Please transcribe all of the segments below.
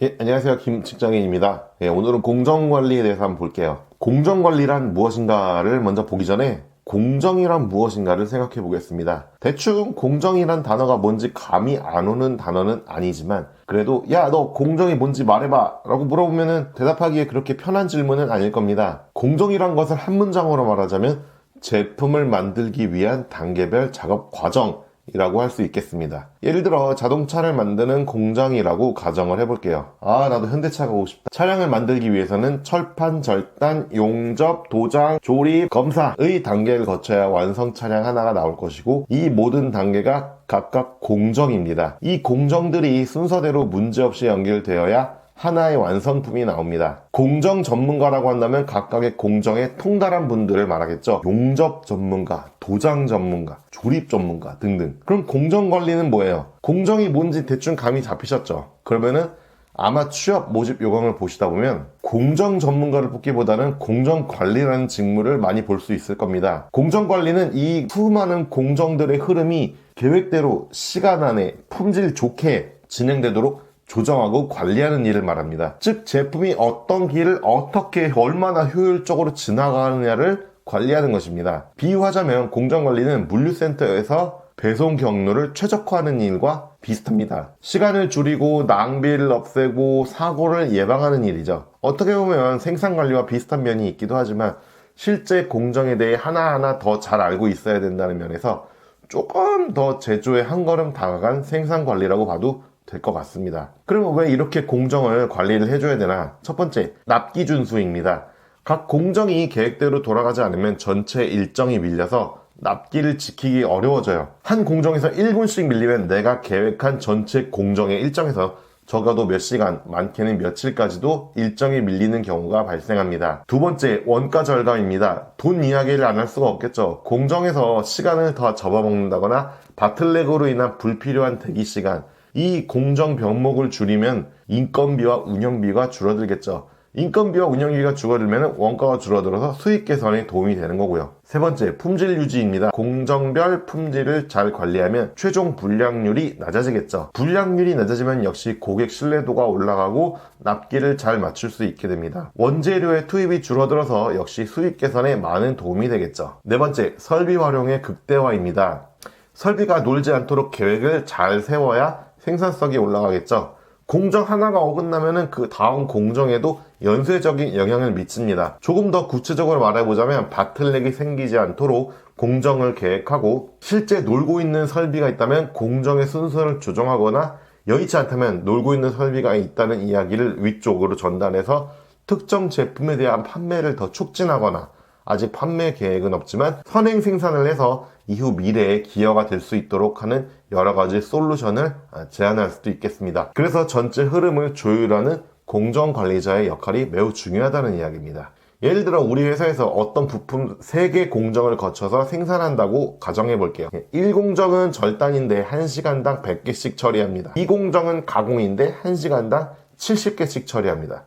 안녕하세요. 김측정인입니다. 오늘은 공정관리에 대해서 한번 볼게요. 공정관리란 무엇인가를 먼저 보기 전에 공정이란 무엇인가를 생각해 보겠습니다. 대충 공정이란 단어가 뭔지 감이 안 오는 단어는 아니지만 그래도 야, 너 공정이 뭔지 말해봐 라고 물어보면 대답하기에 그렇게 편한 질문은 아닐 겁니다. 공정이란 것을 한 문장으로 말하자면 제품을 만들기 위한 단계별 작업 과정 이라고 할 수 있겠습니다. 예를 들어 자동차를 만드는 공장이라고 가정을 해볼게요. 나도 현대차가 오고 싶다. 차량을 만들기 위해서는 철판, 절단, 용접, 도장, 조립, 검사의 단계를 거쳐야 완성 차량 하나가 나올 것이고 이 모든 단계가 각각 공정입니다. 이 공정들이 순서대로 문제없이 연결되어야 하나의 완성품이 나옵니다. 공정 전문가라고 한다면 각각의 공정에 통달한 분들을 말하겠죠. 용접 전문가, 도장 전문가, 조립 전문가 등등. 그럼 공정관리는 뭐예요? 공정이 뭔지 대충 감이 잡히셨죠? 그러면은 아마 취업 모집 요강을 보시다 보면 공정 전문가를 뽑기보다는 공정관리라는 직무를 많이 볼 수 있을 겁니다. 공정관리는 이 수많은 공정들의 흐름이 계획대로 시간 안에 품질 좋게 진행되도록 조정하고 관리하는 일을 말합니다. 즉 제품이 어떤 길을 어떻게 얼마나 효율적으로 지나가느냐를 관리하는 것입니다. 비유하자면 공정관리는 물류센터에서 배송 경로를 최적화하는 일과 비슷합니다. 시간을 줄이고 낭비를 없애고 사고를 예방하는 일이죠. 어떻게 보면 생산관리와 비슷한 면이 있기도 하지만 실제 공정에 대해 하나하나 더 잘 알고 있어야 된다는 면에서 조금 더 제조에 한 걸음 다가간 생산관리라고 봐도 될 것 같습니다. 그러면 왜 이렇게 공정을 관리를 해줘야 되나? 첫 번째, 납기 준수입니다. 각 공정이 계획대로 돌아가지 않으면 전체 일정이 밀려서 납기를 지키기 어려워져요. 한 공정에서 1분씩 밀리면 내가 계획한 전체 공정의 일정에서 적어도 몇 시간, 많게는 며칠까지도 일정이 밀리는 경우가 발생합니다. 두 번째, 원가 절감입니다. 돈 이야기를 안 할 수가 없겠죠. 공정에서 시간을 더 잡아먹는다거나 바틀렉으로 인한 불필요한 대기 시간, 이 공정 병목을 줄이면 인건비와 운영비가 줄어들겠죠. 인건비와 운영비가 줄어들면 원가가 줄어들어서 수익 개선에 도움이 되는 거고요. 세 번째, 품질 유지입니다. 공정별 품질을 잘 관리하면 최종 불량률이 낮아지겠죠. 불량률이 낮아지면 역시 고객 신뢰도가 올라가고 납기를 잘 맞출 수 있게 됩니다. 원재료의 투입이 줄어들어서 역시 수익 개선에 많은 도움이 되겠죠. 네 번째, 설비 활용의 극대화입니다. 설비가 놀지 않도록 계획을 잘 세워야 생산성이 올라가겠죠. 공정 하나가 어긋나면은 그 다음 공정에도 연쇄적인 영향을 미칩니다. 조금 더 구체적으로 말해보자면 바틀렉이 생기지 않도록 공정을 계획하고 실제 놀고 있는 설비가 있다면 공정의 순서를 조정하거나 여의치 않다면 놀고 있는 설비가 있다는 이야기를 위쪽으로 전달해서 특정 제품에 대한 판매를 더 촉진하거나 아직 판매 계획은 없지만 선행 생산을 해서 이후 미래에 기여가 될 수 있도록 하는 여러 가지 솔루션을 제안할 수도 있겠습니다. 그래서 전체 흐름을 조율하는 공정관리자의 역할이 매우 중요하다는 이야기입니다. 예를 들어 우리 회사에서 어떤 부품 3개 공정을 거쳐서 생산한다고 가정해 볼게요. 1공정은 절단인데 1시간당 100개씩 처리합니다. 2공정은 가공인데 1시간당 70개씩 처리합니다.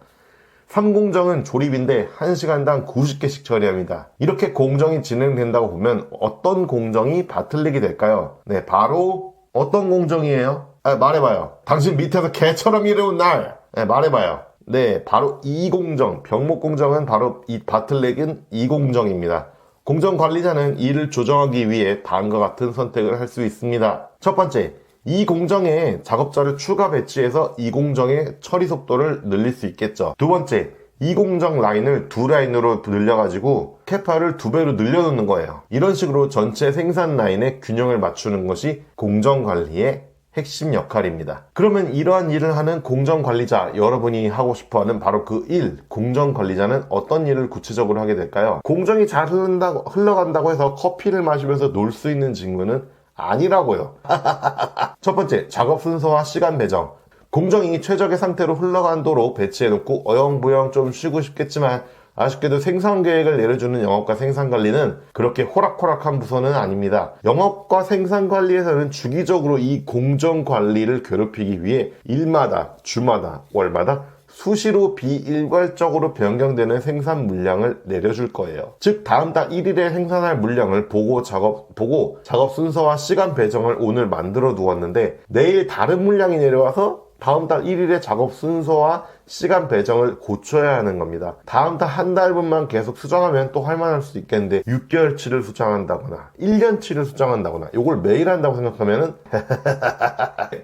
3공정은 조립인데 1시간당 90개씩 처리합니다. 이렇게 공정이 진행된다고 보면 어떤 공정이 바틀렉이 될까요? 네, 바로 어떤 공정이에요? 말해봐요. 당신 밑에서 개처럼 일해온 날! 네, 말해봐요. 네, 바로 2공정, 병목공정은 바로 이 바틀렉은 2공정입니다. 공정관리자는 이를 조정하기 위해 다음과 같은 선택을 할 수 있습니다. 첫 번째, 이 공정에 작업자를 추가 배치해서 이 공정의 처리 속도를 늘릴 수 있겠죠. 두 번째, 이 공정 라인을 2라인으로 늘려가지고 캐파를 2배로 늘려놓는 거예요. 이런 식으로 전체 생산 라인의 균형을 맞추는 것이 공정관리의 핵심 역할입니다. 그러면 이러한 일을 하는 공정관리자, 여러분이 하고 싶어하는 바로 그 일, 공정관리자는 어떤 일을 구체적으로 하게 될까요? 공정이 잘 흘러간다고 해서 커피를 마시면서 놀 수 있는 직무는 아니라고요. 첫 번째, 작업 순서와 시간 배정. 공정이 최적의 상태로 흘러가도록 배치해놓고 어영부영 좀 쉬고 싶겠지만 아쉽게도 생산 계획을 내려주는 영업과 생산관리는 그렇게 호락호락한 부서는 아닙니다. 영업과 생산관리에서는 주기적으로 이 공정관리를 괴롭히기 위해 일마다, 주마다, 월마다 수시로 비일괄적으로 변경되는 생산 물량을 내려줄 거예요. 즉 다음 달 1일에 생산할 물량을 보고 작업 순서와 시간 배정을 오늘 만들어 두었는데 내일 다른 물량이 내려와서 다음 달 1일의 작업 순서와 시간 배정을 고쳐야 하는 겁니다. 다음 달 한 달분만 계속 수정하면 또 할만할 수도 있겠는데 6개월치를 수정한다거나 1년치를 수정한다거나 이걸 매일 한다고 생각하면은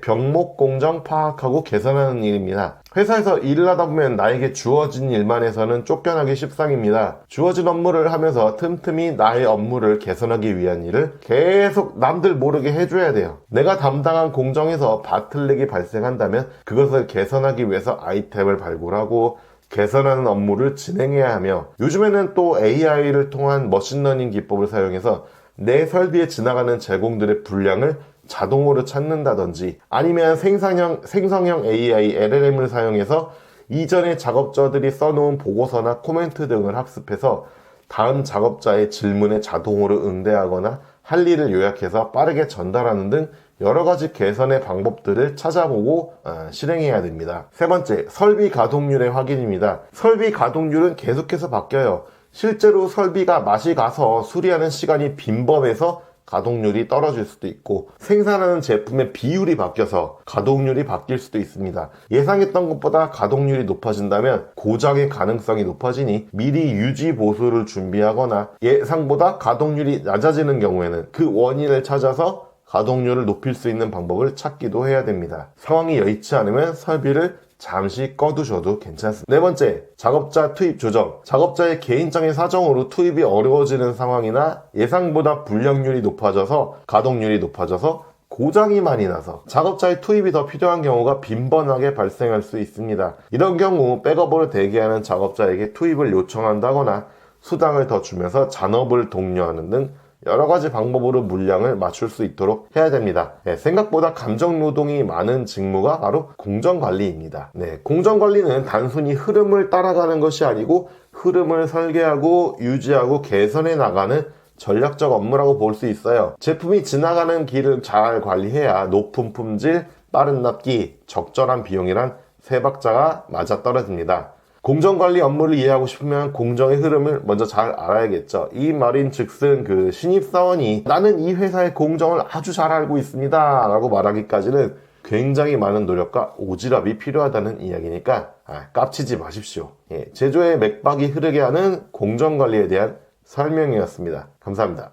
병목 공정 파악하고 개선하는 일입니다. 회사에서 일을 하다 보면 나에게 주어진 일만 해서는 쫓겨나기 십상입니다. 주어진 업무를 하면서 틈틈이 나의 업무를 개선하기 위한 일을 계속 남들 모르게 해줘야 돼요. 내가 담당한 공정에서 바틀렉이 발생한다면 그것을 개선하기 위해서 아이템을 발굴하고 개선하는 업무를 진행해야 하며, 요즘에는 또 AI를 통한 머신러닝 기법을 사용해서 내 설비에 지나가는 제공들의 분량을 자동으로 찾는다든지, 아니면 생성형 AI, LLM을 사용해서 이전의 작업자들이 써놓은 보고서나 코멘트 등을 학습해서 다음 작업자의 질문에 자동으로 응대하거나 할 일을 요약해서 빠르게 전달하는 등 여러 가지 개선의 방법들을 찾아보고 실행해야 됩니다. 세 번째, 설비 가동률의 확인입니다. 설비 가동률은 계속해서 바뀌어요. 실제로 설비가 맛이 가서 수리하는 시간이 빈번해서 가동률이 떨어질 수도 있고, 생산하는 제품의 비율이 바뀌어서 가동률이 바뀔 수도 있습니다. 예상했던 것보다 가동률이 높아진다면 고장의 가능성이 높아지니 미리 유지 보수를 준비하거나, 예상보다 가동률이 낮아지는 경우에는 그 원인을 찾아서 가동률을 높일 수 있는 방법을 찾기도 해야 됩니다. 상황이 여의치 않으면 설비를 잠시 꺼두셔도 괜찮습니다. 네 번째, 작업자 투입 조정. 작업자의 개인적인 사정으로 투입이 어려워지는 상황이나 예상보다 불량률이 높아져서 가동률이 높아져서 고장이 많이 나서 작업자의 투입이 더 필요한 경우가 빈번하게 발생할 수 있습니다. 이런 경우 백업을 대기하는 작업자에게 투입을 요청한다거나 수당을 더 주면서 잔업을 독려하는 등 여러 가지 방법으로 물량을 맞출 수 있도록 해야 됩니다. 생각보다 감정 노동이 많은 직무가 바로 공정관리입니다. 공정관리는 단순히 흐름을 따라가는 것이 아니고 흐름을 설계하고 유지하고 개선해 나가는 전략적 업무라고 볼 수 있어요. 제품이 지나가는 길을 잘 관리해야 높은 품질, 빠른 납기, 적절한 비용이란 세 박자가 맞아떨어집니다. 공정관리 업무를 이해하고 싶으면 공정의 흐름을 먼저 잘 알아야겠죠. 이 말인 즉슨 그 신입사원이 나는 이 회사의 공정을 아주 잘 알고 있습니다 라고 말하기까지는 굉장히 많은 노력과 오지랖이 필요하다는 이야기니까 깝치지 마십시오. 제조의 맥박이 흐르게 하는 공정관리에 대한 설명이었습니다. 감사합니다.